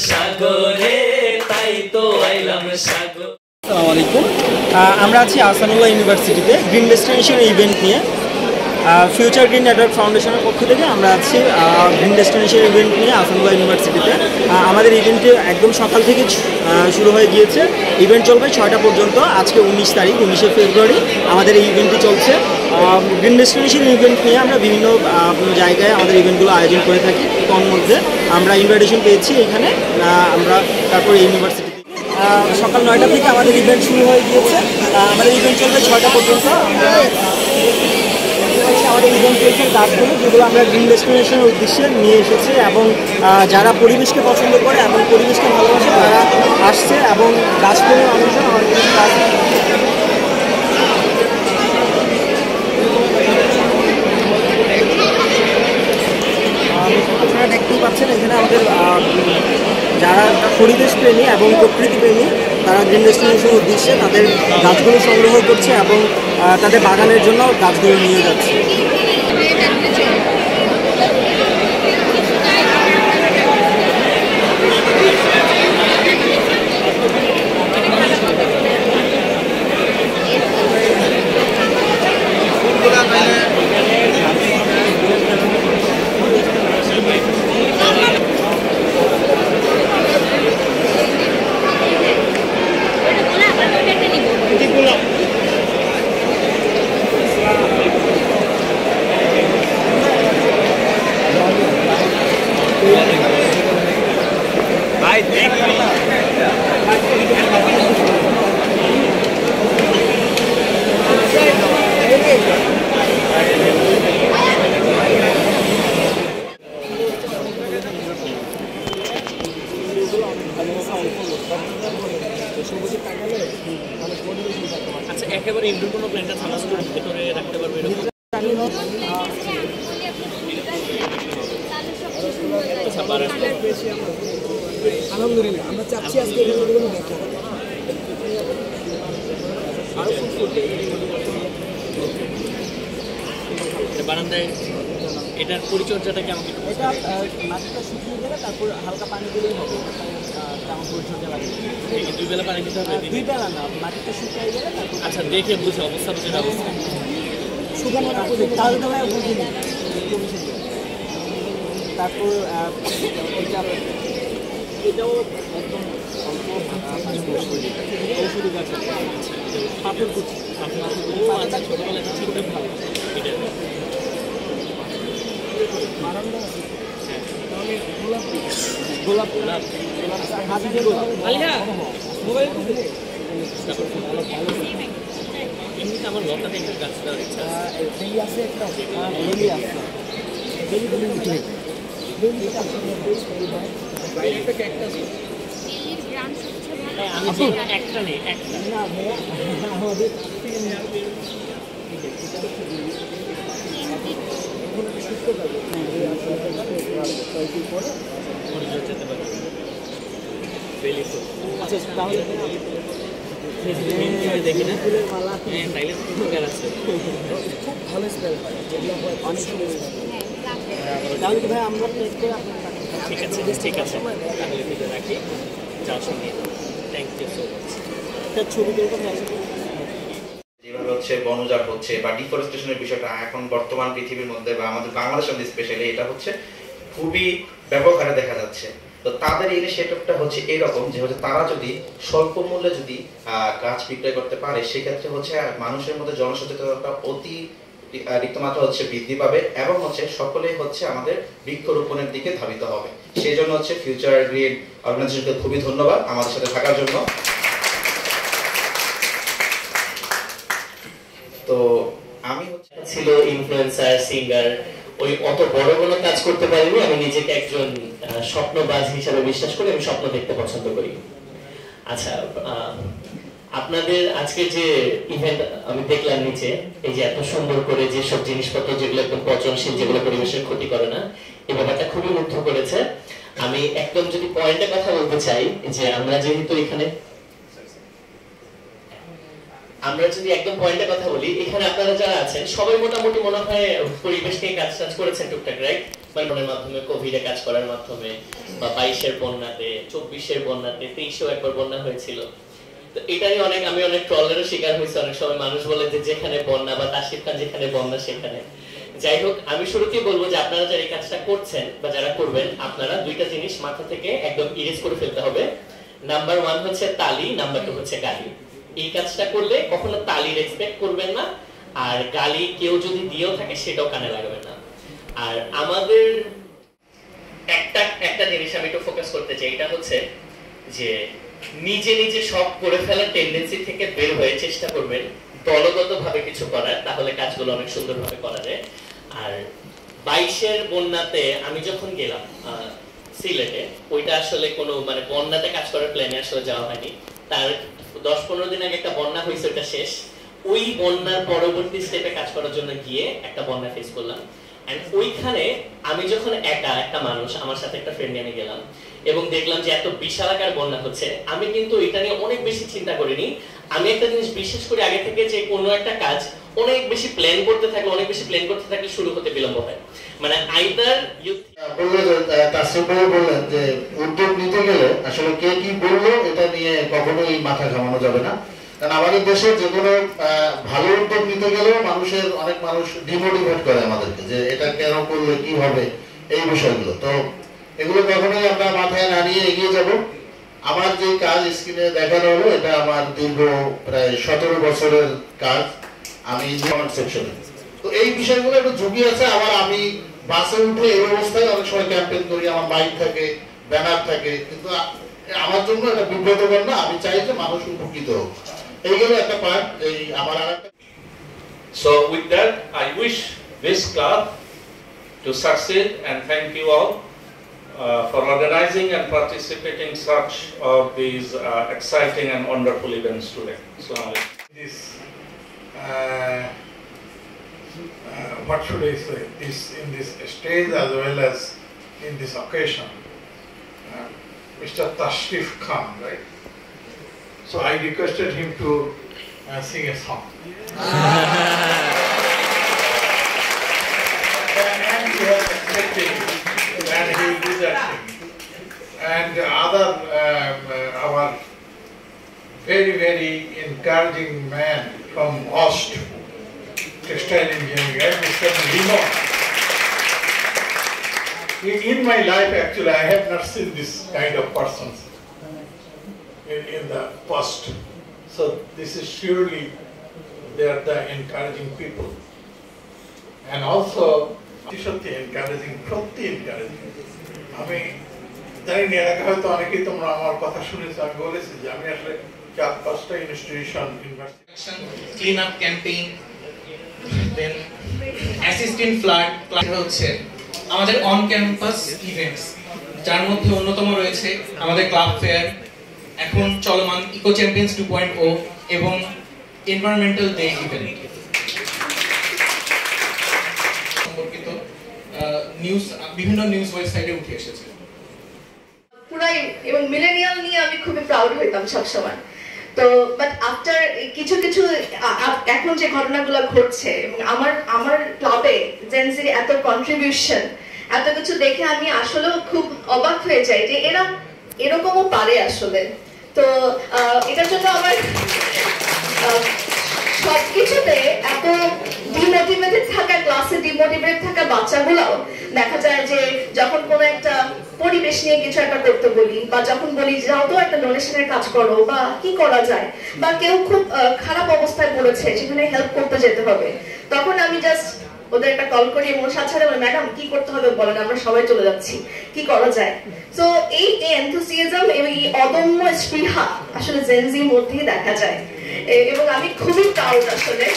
সাগরে, তাই তো আইলাম সাগর। আসসালামু আলাইকুম। আমরা আছি আহসানুল্লাহ ইউনিভার্সিটিতে গ্রিন ডেস্টিনেশন ইভেন্ট নিয়ে। ফিউচার গ্রিন নেটওয়ার্ক ফাউন্ডেশনের পক্ষ থেকে আমরা আছি গ্রিন ডেস্টিনেশন ইভেন্ট নিয়ে আহসানুল্লাহ ইউনিভার্সিটিতে। আমাদের ইভেন্টটি একদম সকাল থেকে শুরু হয়ে গিয়েছে। ইভেন্ট চলবে 6টা পর্যন্ত। আজকে 19 তারিখ, 19শে ফেব্রুয়ারি আমাদের এই ইভেন্টটি চলছে। গ্রিন ডেস্টিনেশন ইভেন্ট নিয়ে আমরা বিভিন্ন জায়গায় আমাদের ইভেন্টগুলো আয়োজন করে থাকি। তার মধ্যে আমরা ইনভাইটেশন পেয়েছি এখানে। আমরা তারপরে ইউনিভার্সিটি সকাল 9টা থেকে আমাদের ইভেন্ট শুরু হয়ে গিয়েছে। আমাদের ইভেন্ট চলবে 6টা পর্যন্ত। আমাদের ইভেন্টের কাজগুলো যেগুলো আমরা গ্রিন ডেস্টিনেশনের উদ্দেশ্যে নিয়ে এসেছি, এবং যারা পরিবেশকে পছন্দ করে এবং পরিবেশকে ভালোবাসে তারা আসছে, এবং গাছপ্রেমী মানুষজন আমাদের কাজ। আপনারা দেখতেই পাচ্ছেন এখানে আমাদের যারা পরিবেশ প্রেমী এবং প্রকৃতি প্রেমী তারা গ্রিন ডেস্টিনেশনের উদ্দেশ্যে তাদের গাছগুলো সংগ্রহ করছে এবং তাদের বাগানের জন্য গাছগুলো নিয়ে যাচ্ছে। আচ্ছা, একেবারে ইনডোর কোনো প্ল্যান্টটা থামাস করে রাখতে পারবে এরকম? আলহামদুলিল্লাহ আমরা চাচ্ছি আজকে এগুলো দেখো। বারান্দায় এটার পরিচর্যাটা কেমন? এটা মাটিটা শুকিয়ে গেলে তারপর হালকা পানি দিলেই হবে। তেমন পরিচর্যা লাগে। 2 বেলা পানি দিতে হবে? 2 বেলা না, মাটিটা শুকিয়ে গেলে তারপর। আচ্ছা, দেখে বুঝে অবস্থা বুঝে অবস্থা শুকানোর আগে তাহলে বুঝিনি। তারপর এটাও একদম ঔষধি গাছ, পাথর কুচি। আচ্ছা, ছোটবেলায় ছোটটা ভালো। এটা বারান্দা আছে তাহলে গোলাপ গোলাপ গোলাপ হাজির গোলাপ। আলিয়া মোবাইল এমনিতে আমার লতাতে একটা গাছ দেওয়ার ইচ্ছা আছে। বেলি আছে একটা, বেলি আছে, বেলি বেলি উঠে বেলি একটা ক্যাকটাস। আমি যে একটা নেই, একটা না আমাদের যেতে পারবে বেলি ফুল। আচ্ছা তাহলে দেখি না ফুলের মালা হ্যাঁ, তাইলে তো উপকার আছে। খুব ভালো স্মেল হয়, যেগুলো অনেক সুন্দর। তাহলে ভাই আমরা প্লেট করে আপনার ঠিক আছে, ঠিক আছে, তাহলে ভিডিও রাখি। যাওয়ার সঙ্গে থ্যাংক ইউ সো মাচ। একটা ছবি তুলতে যেভাবে হচ্ছে বন উজাড় হচ্ছে বা ডিফরেস্টেশনের বিষয়টা এখন বর্তমান পৃথিবীর মধ্যে বা আমাদের বাংলাদেশের মধ্যে স্পেশালি এটা হচ্ছে খুবই ব্যাপক হারে দেখা যাচ্ছে। তো তাদের ইনিশিয়েটিভটা হচ্ছে এরকম যে হচ্ছে তারা যদি স্বল্প মূল্যে যদি গাছ বিক্রয় করতে পারে, সেক্ষেত্রে হচ্ছে মানুষের মধ্যে জনসচেতনতা অতি ঋতুমাত্রা হচ্ছে বৃদ্ধি পাবে এবং হচ্ছে সকলেই হচ্ছে আমাদের বৃক্ষরোপণের দিকে ধাবিত হবে। সেই জন্য হচ্ছে ফিউচার গ্রিন অর্গানাইজেশনকে খুবই ধন্যবাদ আমাদের সাথে থাকার জন্য। তো আমি ছিল ইনফ্লুয়েন্সার, সিঙ্গার, ওই অত বড় কোনো কাজ করতে পারিনি। আমি নিজেকে একজন স্বপ্নবাজ হিসাবে বিশ্বাস করি, আমি স্বপ্ন দেখতে পছন্দ করি। আচ্ছা, আপনাদের আজকে যে ইভেন্ট আমি দেখলাম নিচে, এই যে এত সুন্দর করে যেসব জিনিসপত্র যেগুলো একদম পচনশীল, যেগুলো পরিবেশের ক্ষতি করে না, এই ব্যাপারটা খুবই মুগ্ধ করেছে। আমি একদম যদি পয়েন্টের কথা বলতে চাই যে আমরা যেহেতু এখানে আমরা যদি একদম পয়েন্টে কথা বলি, এখানে আপনারা যারা আছেন সবাই মোটামুটি মনে হয় পরিবেশ নিয়ে কাজ করেছেন টুকটাক, রাইট? মানে মাধ্যমে, কোভিডে কাজ করার মাধ্যমে, বা 22-এর বন্যাতে, 24-এর বন্যাতে, 23-এও একবার বন্যা হয়েছিল। তো এটাই আমি অনেক ট্রলেরও শিকার হয়েছে। অনেক সময় মানুষ বলে যে যেখানে বন্যা, বা তাসিফ খান যেখানে বন্যা সেখানে। যাই হোক, আমি শুরুতেই বলবো যে আপনারা যারা এই কাজটা করছেন বা যারা করবেন, আপনারা দুইটা জিনিস মাথা থেকে একদম ইরেজ করে ফেলতে হবে। নাম্বার 1 হচ্ছে তালি, নাম্বার 2 হচ্ছে গালি। এই কাজটা করলে কখনো তালির এক্সপেক্ট করবেন না, আর গালি কেউ যদি দিয়েও থাকে সেটাও কানে লাগবে না। আর আমাদের একটা জিনিস আমি একটু ফোকাস করতে চাই, এটা হচ্ছে যে নিজে নিজে সব করে ফেলার টেন্ডেন্সি থেকে বের হয়ে চেষ্টা করবেন দলগতভাবে কিছু করার, তাহলে কাজগুলো অনেক সুন্দরভাবে করা যায়। আর 22-এর বন্যাতে আমি যখন গেলাম সিলেটে, ওইটা আসলে কোনো মানে বন্যাতে কাজ করার প্ল্যানে আসলে যাওয়া হয়নি। তার 10-15 দিন আগে একটা বন্যা হয়েছে, ওটা শেষ। ওই বন্যার পরবর্তী স্টেপে কাজ করার জন্য গিয়ে একটা বন্যা ফেস করলাম। এন্ড ওইখানে আমি যখন একটা মানুষ, আমার সাথে একটা ফ্রেন্ড নিয়ে গেলাম এবং দেখলাম যে এত বিশাল আকার বন্যা হচ্ছে, আমি কিন্তু এটা নিয়ে অনেক বেশি চিন্তা করিনি। আমি একটা জিনিস বিশ্বাস করি আগে থেকে, যে কোনো একটা কাজ অনেক বেশি প্ল্যান করতে থাকলে শুরু হতে বিলম্ব হয়। মানে আইদার ইউ বললেন যে উদ্যোগ নিতে গেলে আসলে কে কি বললো এটা নিয়ে কখনোই মাথা ঘামানো যাবে না। কারণ আমাদের দেশে যে কোনো ভালো উদ্যোগ নিতে গেলেও অনেক মানুষ ডিমোটিভেট করে আমাদেরকে, যে এটা কেন করলে কি হবে, এই বিষয়গুলো। তো এগুলো কখনোই আমরা মাথায় না নিয়ে এগিয়ে যাব। আমার যে কাজ স্ক্রিনে দেখানো হলো, এটা আমার দীর্ঘ প্রায় 17 বছরের কাজ। আমি কমেন্ট সেকশনে, তো এই বিষয়গুলো একটু ঝুঁকি আছে। আবার আমি বাসে উঠে এই অবস্থায় অনেক সময় ক্যাম্পেইন করি, আমার বাইক থাকে, ব্যানার থাকে, কিন্তু আমার জন্য এটা বিব্রতকর না। আমি চাই যে মানুষ উপকৃত হোক, এইগুলো একটা পার্ট। এই আমার আরেকটা। So with that, I wish this club to succeed, and thank you all for organizing and participating such of these exciting and wonderful events today. This, what should I say? In this stage as well as in this occasion, Mr. Tashrif Khan, right? So I requested him to sing a song. And he was expecting and he will do that thing. And other, our very, very encouraging man from Ost, textile engineering, Mr. Limon. In my life, actually, I have not seen this kind of persons in the past. So this is surely they are the encouraging people, and also encouraging. আমি জানি না, এর আগে হয়তো অনেকেই তোমরা আমার কথা শুনেছো। আমি বলেছি যে আমি আসলে 4-5টা institution, university clean up campaign, then assistant flood class হচ্ছে আমাদের অন ক্যাম্পাস ইভেন্টস, যার মধ্যে অন্যতম রয়েছে আমাদের ক্লাব ফেয়ার, এখন চলমান ইকো চ্যাম্পিয়ন্স 2.0 এবং এনভায়রনমেন্টাল ডে ইভেন্ট সম্পর্কিত নিউজ বিভিন্ন নিউজ ওয়েবসাইটে উঠে এসেছে। পুরাই এবং মিলেনিয়াল নিয়ে আমি খুবই প্রাউড হইতাম সবসময়। তো বাট আফটার কিছু এখন যে ঘটনাগুলো ঘটছে এবং আমার ক্লাবে জেনজির এত কন্ট্রিবিউশন, এত কিছু দেখে আমি আসলেও খুব অবাক হয়ে যাই যে এরা এরকমও পারে আসলে। তো এটার জন্য আমার সবকিছুতে এত ডিমোটিভেটেড থাকা, ক্লাসে ডিমোটিভেটেড থাকা বাচ্চাগুলোও দেখা যায় যে যখন কোনো একটা পরিবেশ নিয়ে কিছু একটা করতে বলি, বা যখন বলি যাও তো একটা ডোনেশনের কাজ করো, বা কি করা যায়, বা কেউ খুব খারাপ অবস্থায় পড়েছে যেখানে হেল্প করতে যেতে হবে, তখন আমি জাস্ট ওদের একটা কল করি এবং সাথে সাথে বলি, ম্যাডাম কি করতে হবে বলেন, আমরা সবাই চলে যাচ্ছি, কি করা যায়। তো এই এনথুসিয়াজম এবং এই অদম্য স্পৃহা আসলে জেনজির মধ্যেই দেখা যায়, এবং আমি খুবই প্রাউড আসলে।